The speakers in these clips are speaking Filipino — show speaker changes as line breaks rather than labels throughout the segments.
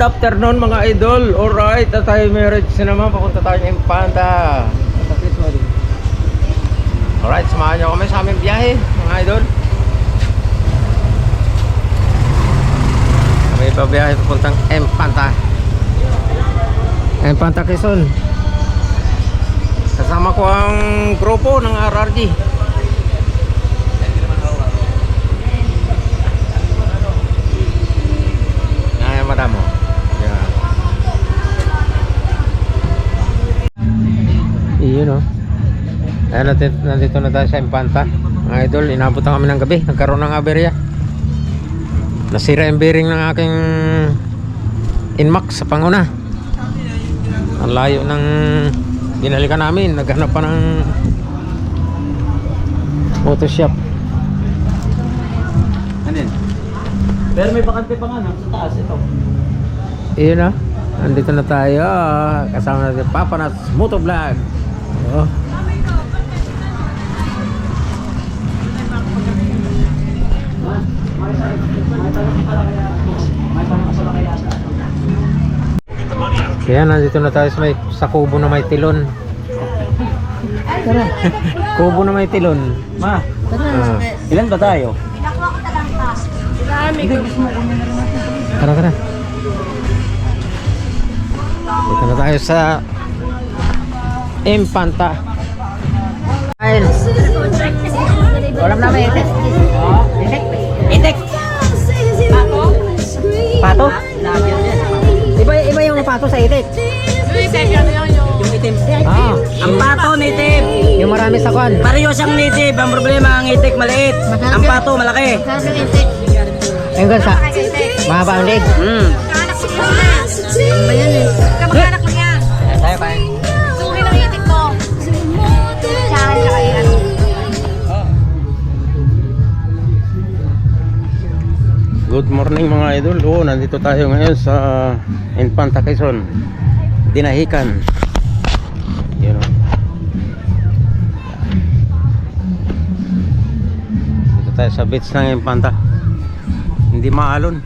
afternoon mga idol. Alright, at tayo marriage na naman. Papunta tayo ng Infanta. Alright, samahan nyo kami sa aming biyahe mga idol. Kami pabiyahe papuntang Infanta. Infanta Quezon. Kasama ko ang grupo ng RRD. Madamo. Yeah. Iyon, no? Ayan, nandito na tayo sa Infanta. Mga idol, inabot na kami ng gabi. Nagkaroon ng aberya. Nasira yung bearing ng aking Inmax sa panguna. Ang layo ng binalikan namin. Naghanap pa ng Photoshop.
Ano yun? Pero may bakante pa nga sa taas ito.
Iyon, na. Andito na tayo. Kasama natin Papa Nats Motovlog. Oh. Kaya nandito na tayo sa kubo na may tilon. Kubo na may tilon.
Ma, ilan ba tayo?
Tara, tara. Dito na tayo sa Infanta.
Walang naman itik. Itik. Pato? Iba yung pato sa itik.
Yung itim.
Ah,
Ang pato native.
yung marami sa kwan.
Pareho siyang native. Ang problema ang itik maliit. Ang pato malaki.
Ayun ka sa mahaba ang leg.
Kamag-anak lang yan.
Tayo kain.
Suki ng itik mo. Tsahan siya kayo.
Good morning mga idol. Oh, nandito tayo ngayon sa Infanta Quezon. Dinahican. Yun, oh. Dito tayo sa beach ng Infanta. Hindi maalon.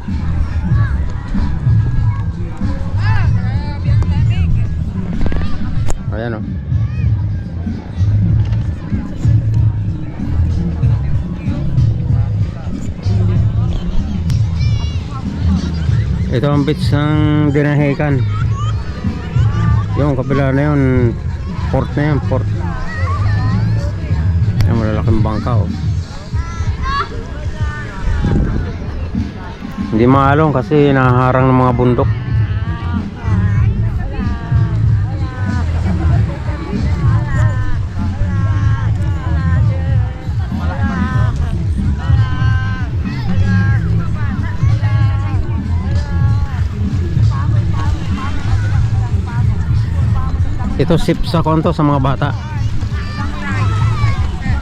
Ayan, oh. Ito ang beach ng Dinahican. Yung kabila na yun, port na yun, port. Ayan, malalaking bangka, oh. Hindi maalon kasi nahaharang ng mga bundok. Ito sip sa konto sa mga bata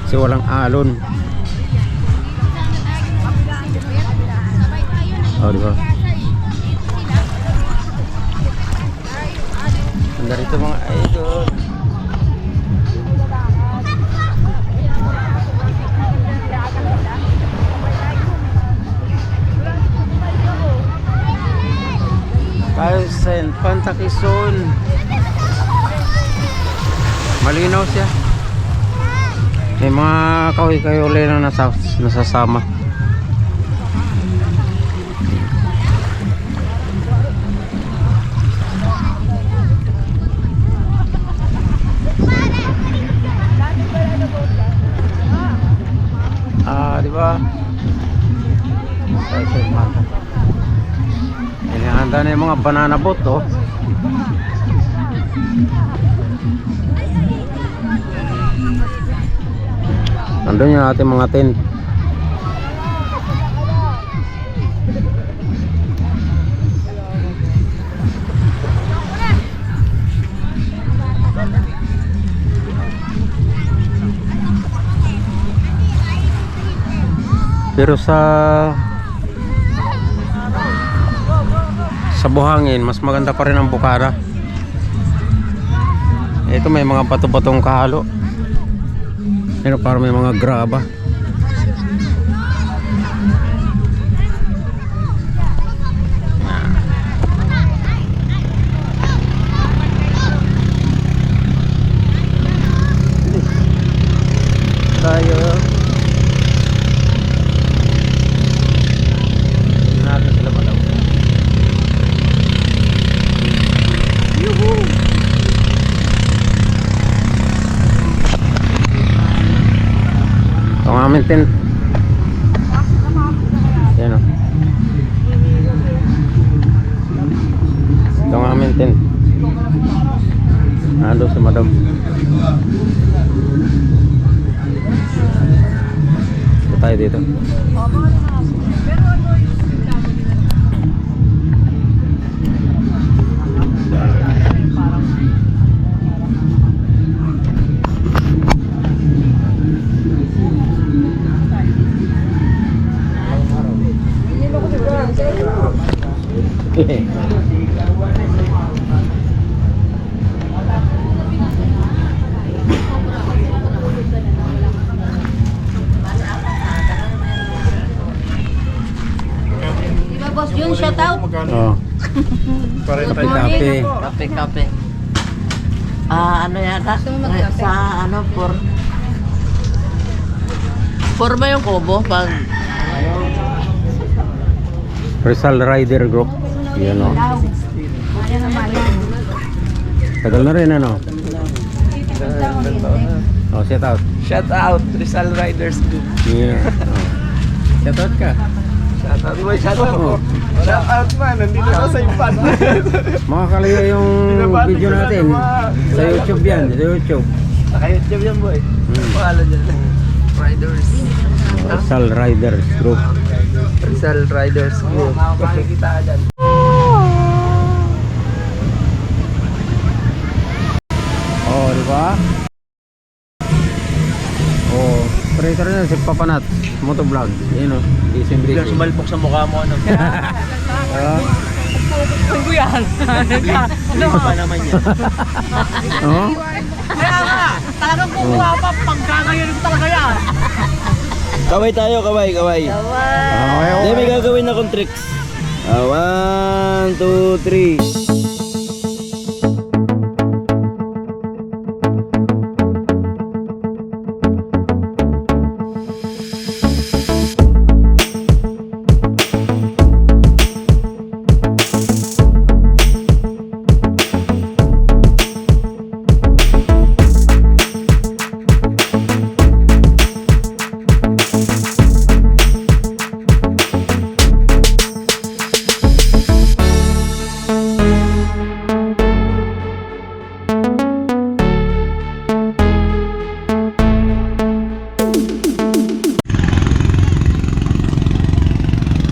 kasi walang alon. Oh, diba? Ganda rito mga idol. Tayo sa Infanta Quezon. Malinaw siya. May mga kahoy-kahoy na nasasama. Di ba? Inihanda na yung mga banana boat, oh. Nandun yung ating mga tent. Pero sa buhangin, mas maganda pa rin ang Bucara. Ito may mga bato-batong kahalo. Pero parang may mga graba. aming tent. Yan o. Ito ang aming tent. Ando si madam. Ito tayo dito.
Diba boss Jun, shout out.
Oh.
Good morning.
Kape. Ano yata? Sa ano, for ba yung kobo? Pag
Rizal Rider Group. Yan o. Tagal na rin ano. Oh, shout out.
shout out, Rizal Riders Group.
Yeah. Oh. Shout out ka.
Shout out, boy, shout out.
Oh.
Shout out man, nandito na sa impan.
Makakalayo yung video natin. Sa YouTube yan. Sa YouTube.
Naka-YouTube yan, boy. Pangalan dyan. Riders.
Rizal Riders Group.
Rizal Riders Group. Makikita ka dyan.
Oh, di ba? Oh, operator na si Papanat. Motovlog. Yan o. December.
Biglang sumalpok sa mukha mo, ano? Ano yan? Ano pa naman yan?
Oh?
Kaya nga, talagang kukuha pa, pagkakayan ko talaga yan.
Kaway tayo, kaway.
Okay,
Hindi, may gagawin akong tricks. 1, 2, 3.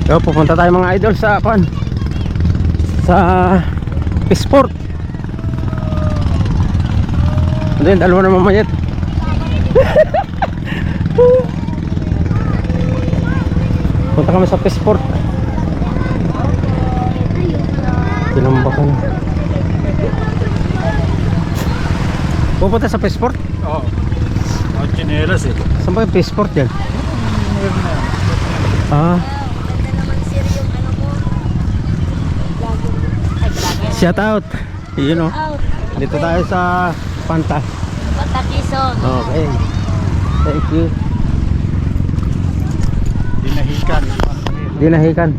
Yo, pupunta tayo mga idol sa Sport. Then dalawa na mamayat. Punta kami sa Sport. Tinambakan. Pupunta sa Sport?
Oo. Ang chinelas eh.
Saan ba yung Sport yan? Ah. Shout out. Yun o. Dito tayo sa Panta.
Panta Quezon.
Okay. Thank you.
Dinahikan.
Dinahikan.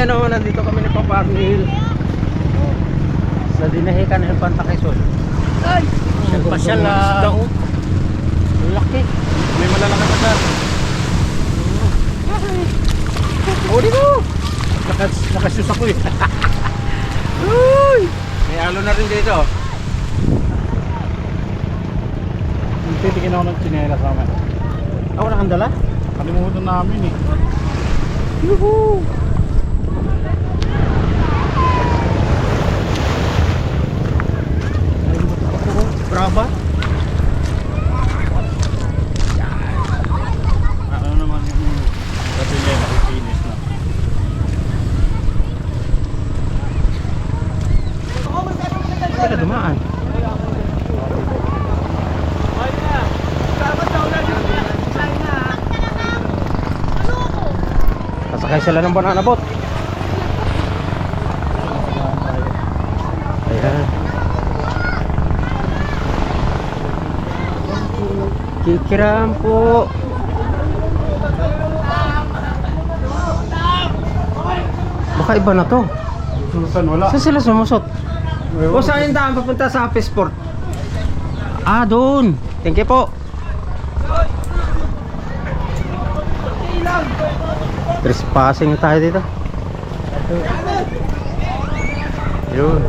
Ano, nandito kami ni Papa Arnil. Sa Dinahikan ng Panta Quezon.
Ay!
Pasyal na.
Laki.
May malalaki pa dyan.
Oh, dito.
Nakasyus ako eh.
Uy! May alo na rin dito.
Titigin ako ng chinelas naman.
Ako na kandala?
Kalimutan namin eh.
Yuhu! Brava?
Ano naman yung sabi niya nakikinis na.
Sila dumaan. Sasakay sila ng banana boat. Ayan. Kikiram po. Baka iba na to.
Saan wala?
Saan sila sumusot? O saan yung daan papunta sa Sport? Ah, doon. Thank you po. Trespassing tayo dito. Yun.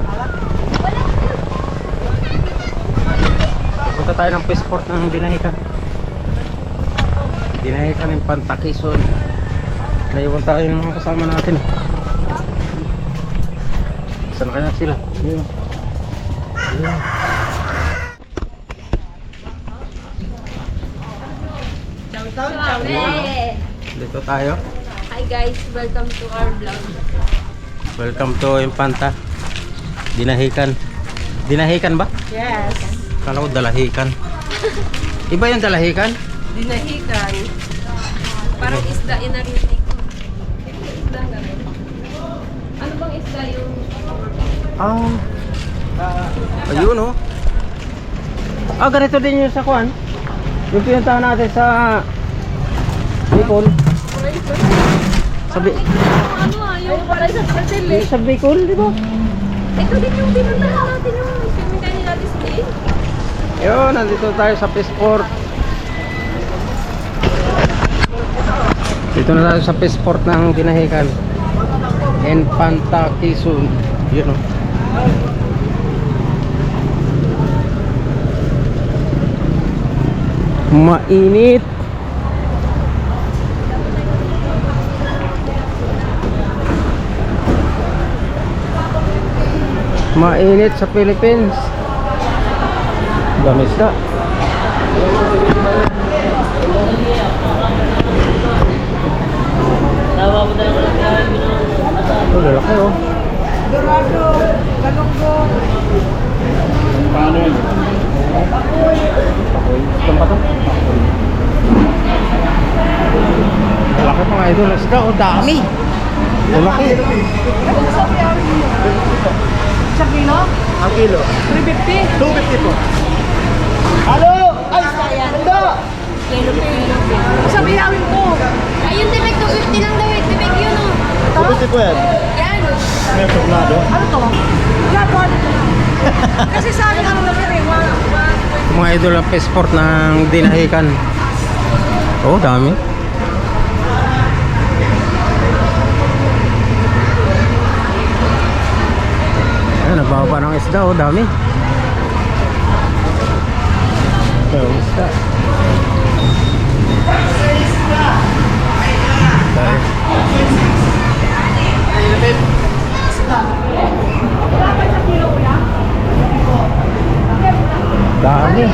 Punta tayo ng passport ng Dinahican. Dinahican yung Pantakison. Naiwan tayo ng mga kasama natin. Saan kaya sila? Yun. Yun.
Hey.
Dito tayo.
Hi guys, welcome to our vlog.
Welcome to Infanta. Dinahican. Dinahican ba?
Yes.
Kala ko Dalahican. Iba yung Dalahican?
Dinahican.
Parang isda yung narinig ko. Isda nga. Ano bang isda yung...
Ah. Ayun oh. Ah, ganito din yung sa Kwan. Yung pinuntahan natin sa Bicol. Sabi,
Ano yung pala sa Brazil eh.
sa Bicol, di ba?
Ito din yung pinuntahan natin yung pinuntahan natin sa day.
Yun, nandito tayo sa Passport. Dito na tayo sa Passport ng Dinahican. Infanta Quezon. Yun oh. Mainit. Mainit sa Philippines. Dami isda. Oh, lalaki oh.
Paano yun?
Ito ba ito? Lalaki mga idol. Isda oh, dami. Lalaki.
Sa kilo?
Ang kilo?
350.
250 po. Halo! Ay! Ando!
Sabi namin po. Ayun, tibig 250 lang daw eh. Tibig yun oh.
250 po yan.
Yan.
May tornado.
Ano to? Lapon. Kasi sa akin ano na rin,
Mga idol ang passport ng Dinahican. Oh, dami. Ayan, nagbaba ng isda. Oh, dami. Oh, isda. Dami.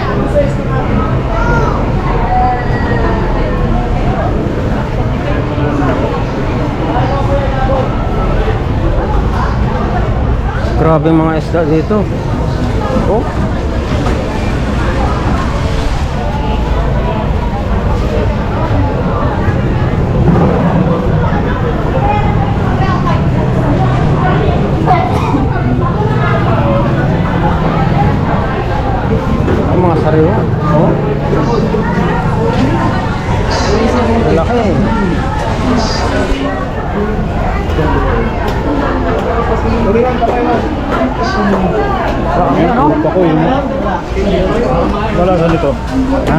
Grabe mga isda dito. Oh. Ang mga sariwa. Oh. Malaki.
Ako yun. Wala sa nito.
Ha?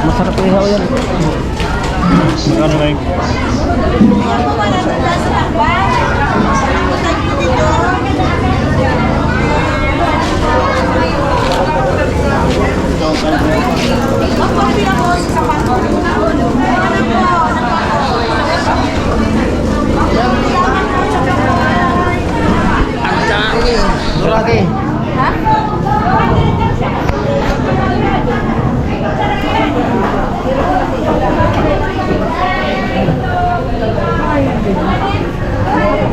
Masarap ihaw yan.
Magkano na yung...
Ang dami. Duragi.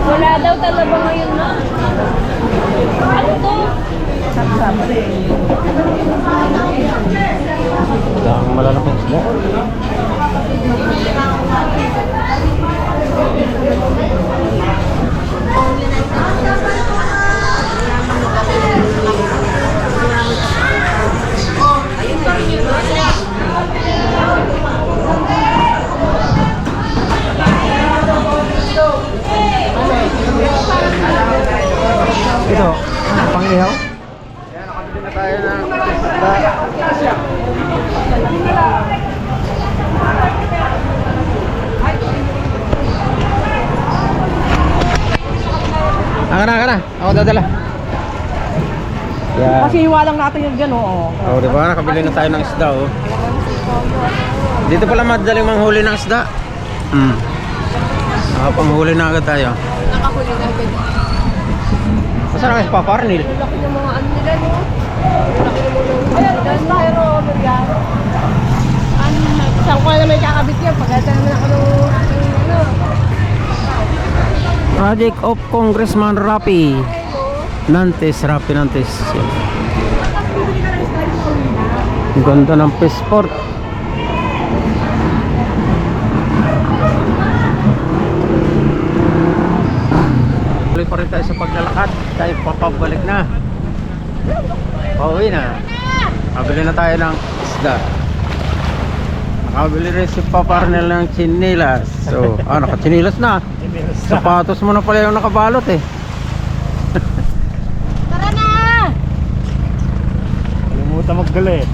Wala daw talaga ngayon na. Ano to?
Ang malalapang isda. Ito, pang-ihaw. Ayan, nakabili na tayo ng isda. Kana. Ako dadala. Yan.
Kasi iwalang natin yung dyan, oo.
Oh, di ba? Nakabili na tayo ng isda, oh. Dito pala madaling manghuli ng isda. Nakapanghuli na agad tayo.
Nakahuli na agad.
Saan na kayo paparnil?
Laki ng mga ano nila, no? Laki ng mga
Pero, yan. Saan ko na may kakabit yan? Pagkata naman ako ng aking ano.
Project of Congressman Rapi Nantes. Yan. Ang ganda ng passport. Tuloy pa rin tayo sa paglalakad. Tayo papabalik na. Pauwi na. Kabili na tayo ng isda. Nakabili rin si Papa Arnel ng chinilas. So, naka-chinilas na. Sapatos mo na pala yung nakabalot eh.
Tara na!
Kalimutan magdala eh.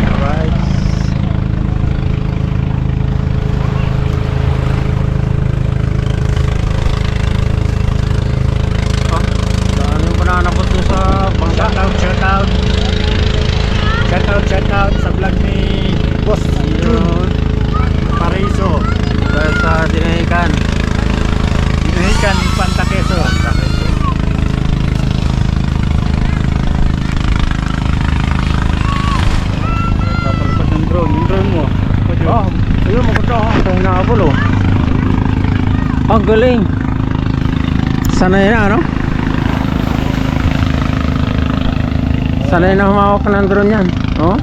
Alright. Saan yung banana po dun sa bangka?
Shout out sa vlog ni Boss
Yun.
Paraiso.
Dahil sa dinahikan.
Dinahikan Pantakeso. Papalapad ng drone. Yung drone mo.
Ayun, maganda ako. Ito hinahabol oh. Ang galing. Sanay na ano? Sanay na humawak ng drone yan. Oh?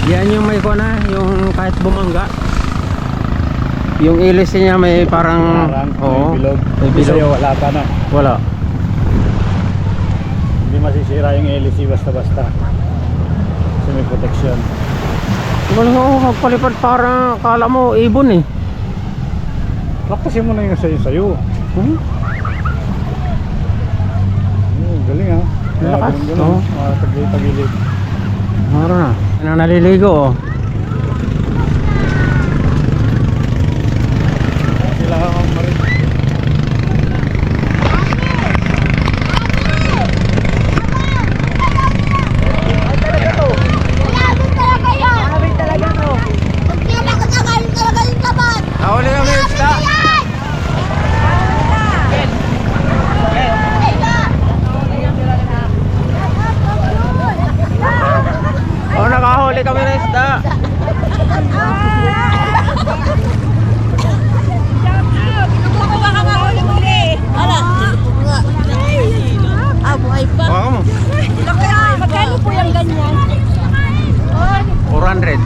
Yan yung may kuna, yung kahit bumangga. Yung ilis niya may parang
May bilog.
May
Hindi sa'yo,
bilog.
wala pa na.
Wala.
Hindi masisira yung LEC basta-basta. Kasi may protection.
Wala ko magpalipad parang kala mo ibon eh.
Lakpasin mo na yung sa'yo. Galing ha.
Lakas.
Oo. Tagilid.
Meron na. Yan ang naliligo oh.
Sila ka marin.
Nahuli kami yung isda. Oh, nakahuli kami ng isda. Wow.
Magkano po yung ganyan?
400.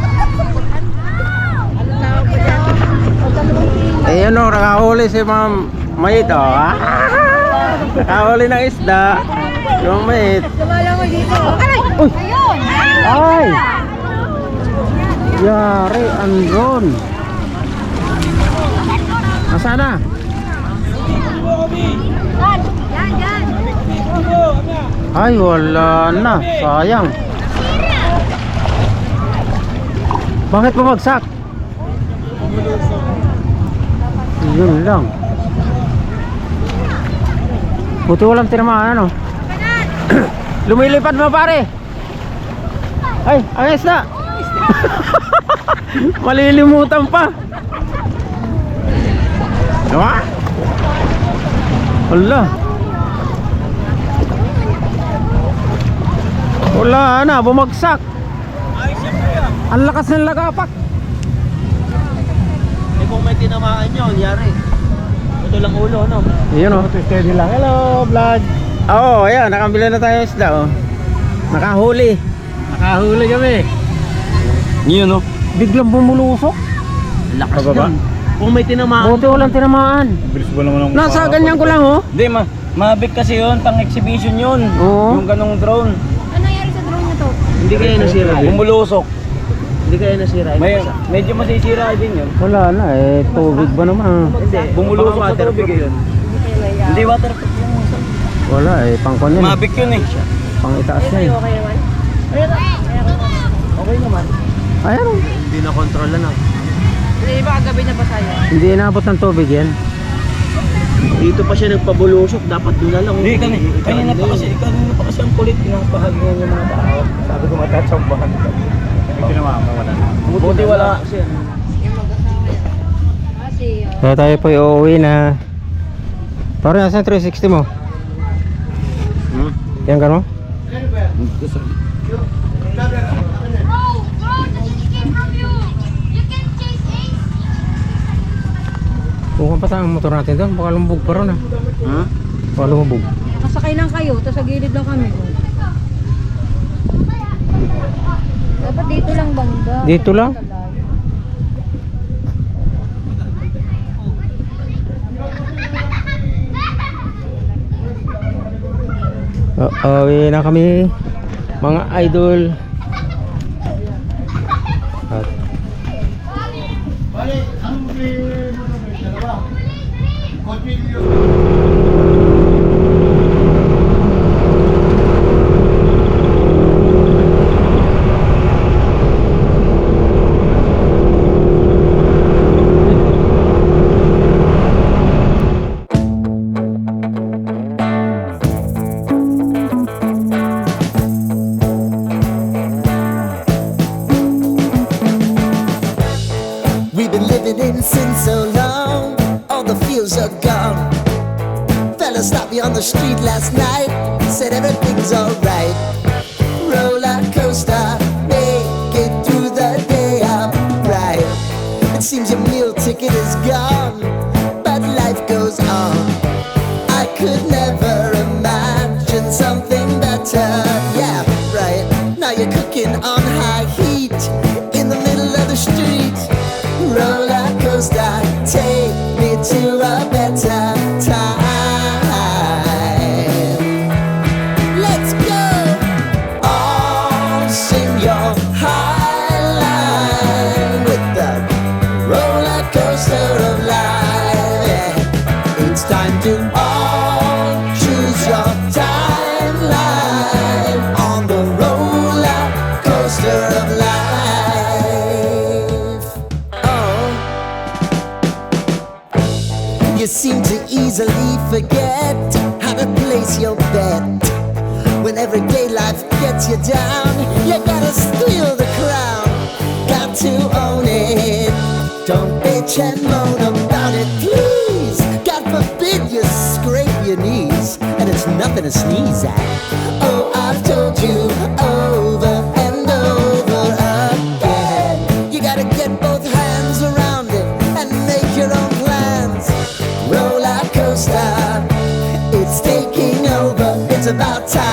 Ayun o, nakahuli si Ma'am Mayit o. Nakahuli ng isda. Yung Mayit.
Sumala mo dito.
Uy! Ay! Yari, andron. Nasaan na?
Yan.
Ay, wala na. Sayang. Bakit bumagsak? Yun lang. Buti walang tinamaan ano. Lumilipad mo pare. Ay, ang isda. Malilimutan pa. Diba? Wala na, bumagsak. Ang lakas ng lagapak.
Eh kung may tinamaan nyo, yari. Ito lang ulo, no?
Yun o.
Steady lang. Hello, vlog.
Oo, ayan, nakabili na tayo ng isda oh. Nakahuli. Nakahuli kami.
Yun no?
Biglang bumulusok.
Lakas
Pababa?
yan. Kung may tinamaan.
Buti walang tinamaan.
Bilis ba naman ang
Nasa ganyan ko lang oh.
Hindi, mabig kasi yun. Pang exhibition yun.
Oo.
Yung ganong drone.
Ano nangyari sa drone na to?
Hindi kaya nasira.
Bumulusok.
Hindi kaya nasira. Medyo masisira din yun.
Wala na eh, tubig ba naman?
Hindi.
Bumulusok sa tubig
yun. Hindi waterproof yung
Wala eh, pangkon yun.
Mabig yun eh.
Pang itaas na eh.
Okay naman?
Okay naman.
Ayan o.
Hindi na control na.
Hindi ba kagabi na ba sa'yo?
Hindi inabot ng tubig yan.
Dito pa siya nagpabulusok, dapat doon na lang. Hindi kami. Kanina pa kasi ang kulit pinapahag niya yung mga tao. Sabi ko matatsambahan. Hindi na wala. Buti wala siya.
Kaya tayo po uuwi na. Parang nasa 360 mo. Yan ka mo? Bukan pa tayo ang motor natin doon. Baka lumubog pa ron ah. Baka lumubog.
Masakay lang kayo, tapos sa gilid lang kami. Dapat dito lang banda.
Dito lang? Uwi na kami mga idol. At
We've been living in sin so long, all the feels are gone. Fella stopped me on the street last night, said everything's alright. Roller coaster, make it through the day, I'm right. It seems your meal ticket is gone, but life goes on. I could never imagine something better. Yeah, right. Now you're cooking on high heat in the middle of the street. Roller coaster, take me to a better time. Let's go. All sing your high line with the roller coaster of life. Yeah. It's time to all choose your timeline on the roller coaster of life. You seem to easily forget how to place your bet. When everyday life gets you down, you gotta steal the crown. Got to own it. Don't bitch and moan about it, please. God forbid you scrape your knees, and it's nothing to sneeze at. Oh, I've told you over and over again. You gotta get both hands around it and make your own plans. Roller coaster, it's taking over, it's about time.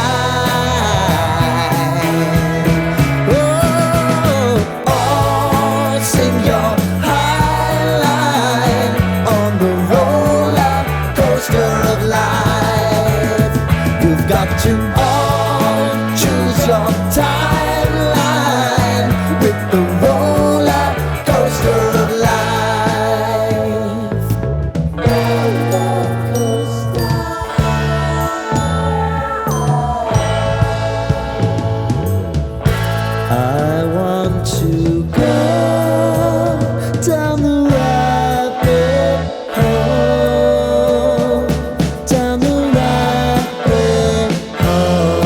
Oh, all sing your high line on the roller coaster of life. You've got to all choose your timeline with the roller coaster of life. I want to go down the rabbit hole, down the rabbit hole.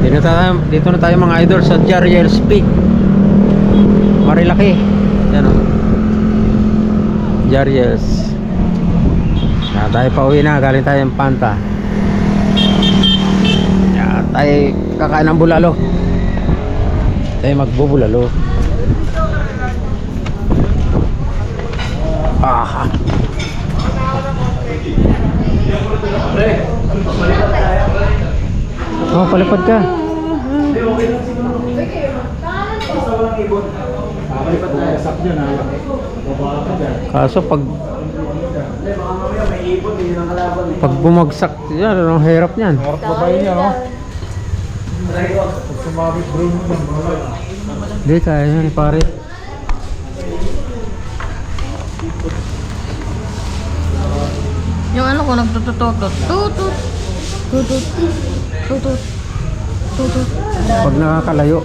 Dito na tayo mga idol sa Jariel's Peak. Marilaki. Yan o. Jariel's. Tayo pa uwi na. Galing tayo ng Panta. Yan, tayo kakain ng bulalo. Tayo magbubulalo. Ah. Oh, palipad ka. Kaso pag bumagsak yan, anong hirap niyan?
Harap babae niya, no?
Hindi, kaya niya ni pare.
Yung ano ko nagtututot. Tutut. Tutut. Tutut. Tutut.
Pag nakakalayo.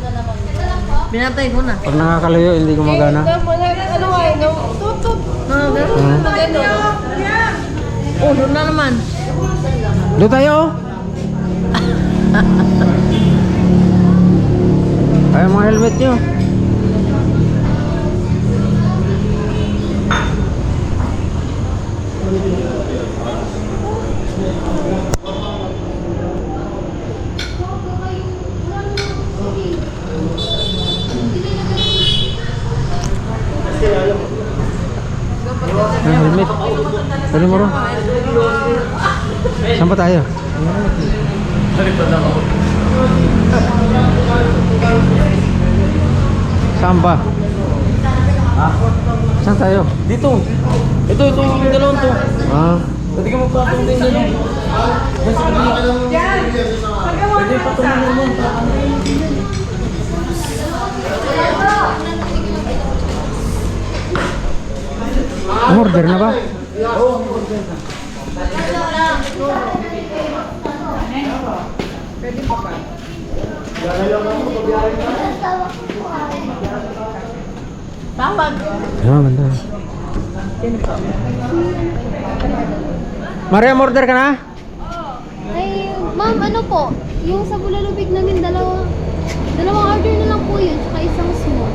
Binatay ko na.
Pag nakakalayo, hindi gumagana.
Ano ay no? Tutut. Oh, doon na naman.
Doon tayo. Ay, mga helmet nyo. Ay, helmet. Pwede mo rin. Saan ba tayo? Saan ba? Saan tayo?
Dito. Ito yung dalawang to.
Ah,
Pwede ka magpatong din dyan. Pwede patong mo.
order na ba?
Tawag.
Ah, ganda. Mariam, order ka na?
Ay, ma'am, ano po? Yung sa Bulalubig namin, dalawang order na lang po yun, tsaka isang small.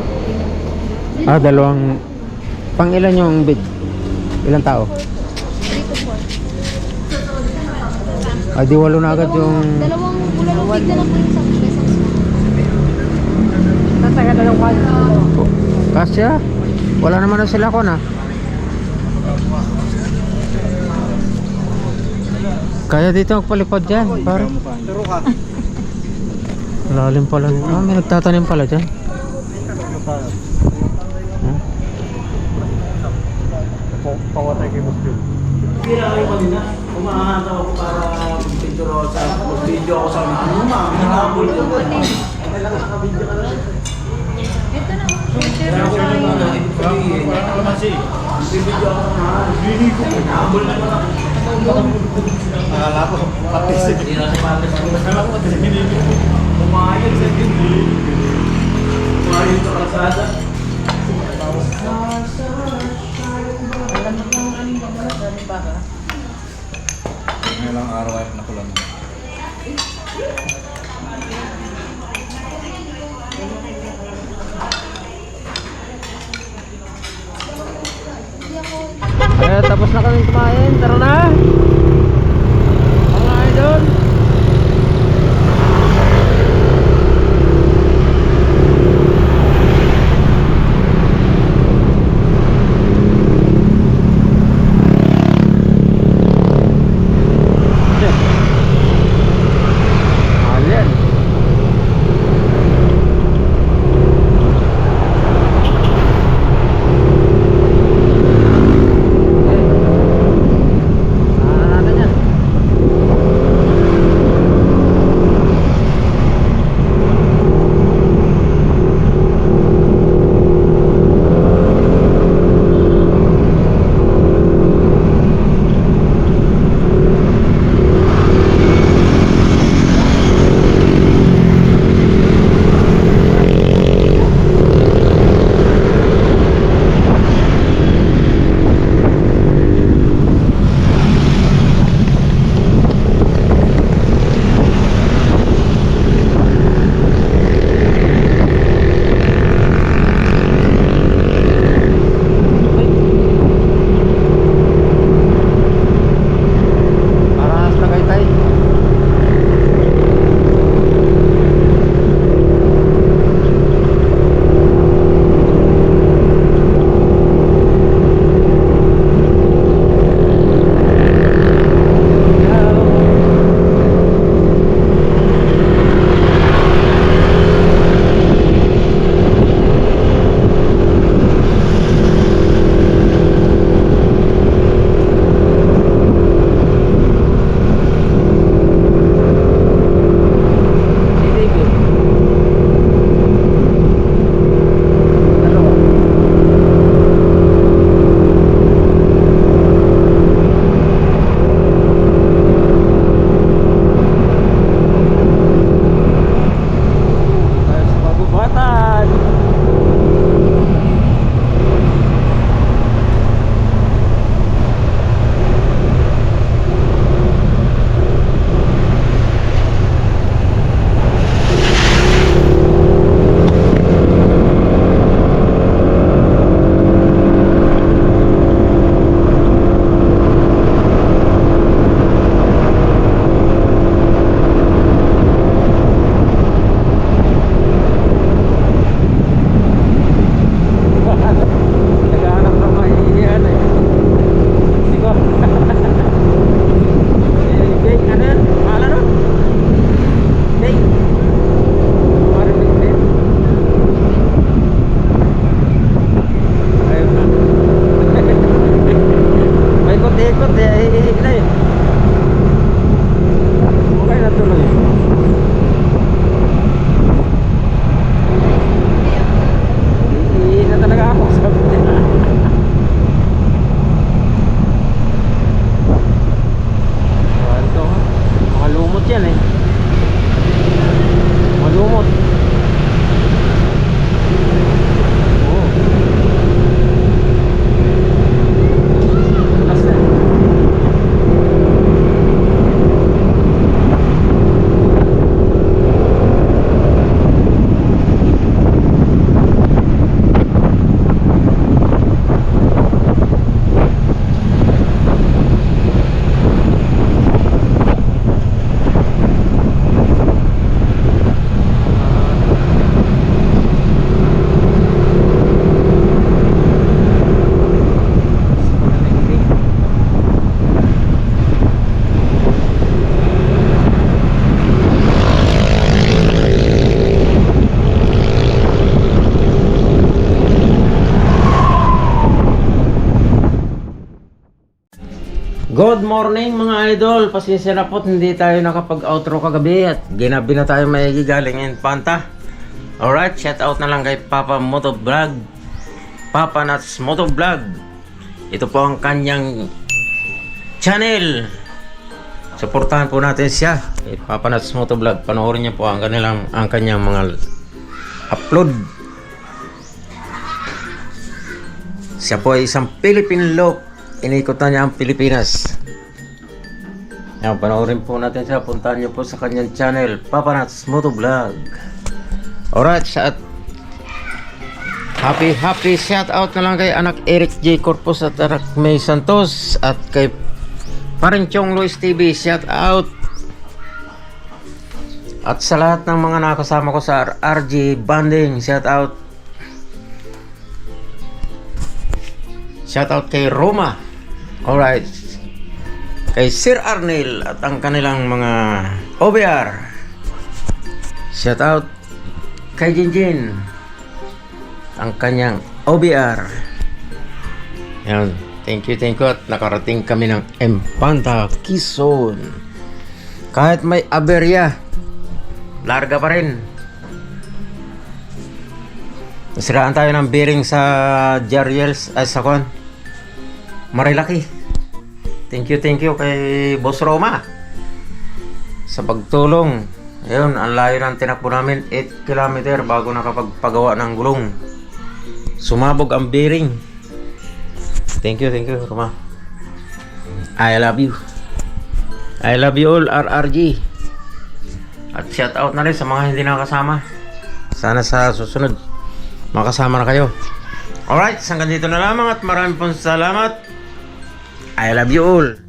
Ah, dalawang. Pang ilan yung bid? Ilang tao?
Dito po.
Ay, di walo na agad yung...
Dalawang Bulalubig na lang po yung isang small.
Kasya? Wala naman na sila ko na. Kaya dito magpalipad dyan, pare. Lalim pala. Ah, may nagtatanim pala dyan.
Pawatay kay Muslim. Kira kayo kanina. Umahataw ako para mag-picture ako sa mag-video ako sa ano ma'am. Hinabol ko. Nakaka-video ka lang.
Ito na.
Video ako na. Hinabol na naman ako. Akala ko, patis. Hindi na si patis. Akala ko, patis. Umayos sa hindi. Umayos sa kalsada.
Ilang araw ay nakulang.
Tapos na kami kumain. Tara na! Mga idol! Alien! Good morning mga idol. Pasensya na po hindi tayo nakapag-outro kagabi at ginabi na tayo maigi galing Infanta. Alright, shout out na lang kay Papa Motovlog. Papa Nuts Motovlog. Ito po ang kanyang channel. Suportahan po natin siya. Kay Papa Nuts Motovlog. Panoorin niyo po ang kanyang mga upload. Siya po ay isang Philippine loc. Inikot na niya ang Pilipinas. Yan, panoorin po natin siya. Puntahan niyo po sa kanyang channel, Papa Nuts Motovlog. Alright, happy shout out na lang kay anak Eric J. Corpus at anak May Santos. At kay Parinchong Luis TV, shout out. At sa lahat ng mga nakasama ko sa RG Banding, shout out. Shout out kay Roma. Alright. Kay Sir Arnel at ang kanilang mga OBR. Shout out kay Jinjin. Ang kanyang OBR. Yan. Thank you. At nakarating kami ng Infanta, Quezon. Kahit may aberya, larga pa rin. Nasiraan tayo ng bearing sa Jariels ay sa kon Marilaki. Thank you kay Boss Roma sa pagtulong. Ayun, ang layo ng tinakbo namin, 8 km bago nakapagpagawa ng gulong. Sumabog ang bearing. Thank you Roma. I love you all RRG. At shout out na rin sa mga hindi nakasama. Sana sa susunod makasama na kayo. Alright, hanggang dito na lamang at maraming pong salamat. I love you all.